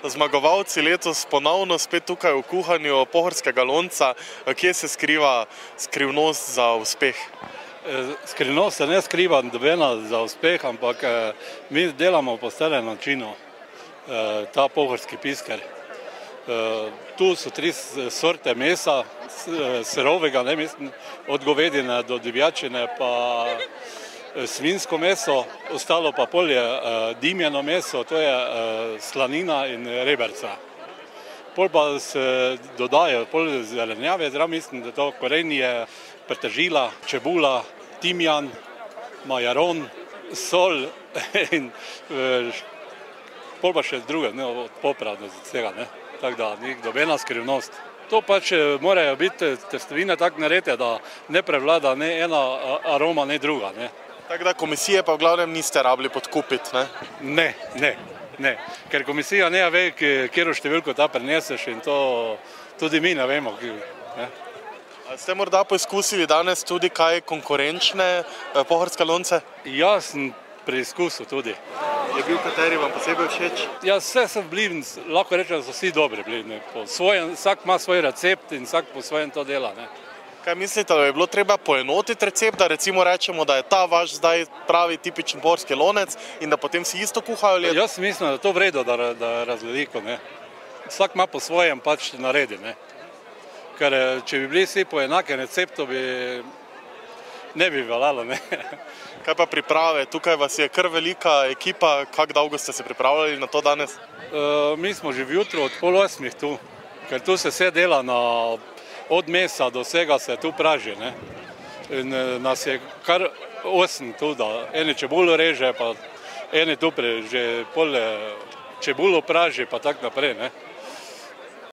zmagovalci letos ponovno spet tukaj v kuhanju pohorskega lonca. Kje se skriva skrivnost za uspeh? Skrivnost se ne skriva nobena za uspeh, ampak mi delamo po starem načinu, ta pohorski pisker. Tu so 3 sorte mesa, sirovega, ne mislim, od govedine do divjačine pa svinjsko meso, ostalo pa polje dimljeno meso, to je slanina in reberca. Pol pa se dodajo pol zelenjave, zraven mislim, da to korenje, peteržila, čebula, timjan, majaron, sol in pol pa še druge, popravno z tega, ne. Tako da ni nobena skrivnost. To pač morajo biti testavine tako narejene, da ne prevlada ne ena aroma, ne druga, ne. Tako da komisije pa v glavnem niste rabili podkupiti, ne? Ne, ker komisija ne ve, katero številko ta prineseš in to tudi mi ne vemo. Ali ste morda poizkusili danes tudi kaj konkurenčne pohorske lonce? Jaz sem preizkusil tudi. Je bil kateri vam posebej všeč? Ja, vse so bili, lahko rečem, da so vsi dobri bili. Vsak ima svoj recept in vsak po svojem to dela, ne. Kaj mislite, da bi bilo treba poenotiti recept, da recimo rečemo, da je ta vaš zdaj pravi tipičen pohorski lonec in da potem si isto kuhajo ali? Jaz mislim, da je to v redu, da razliko, ne. Vsak ima po svojem pač naredi, ne. Ker če bi bili vsi po enakem receptu, ne bi veljalo, ne. Kaj pa priprave? Tukaj vas je kar velika ekipa, kako dolgo ste se pripravljali na to danes? Mi smo že vjutro od 7:30 tu, ker tu se vse dela od mesa do vsega se tu praži, ne. In nas je kar 8 tu, da eni čebulo reže, pa eni tu že pol čebulo praži, pa tako naprej, ne.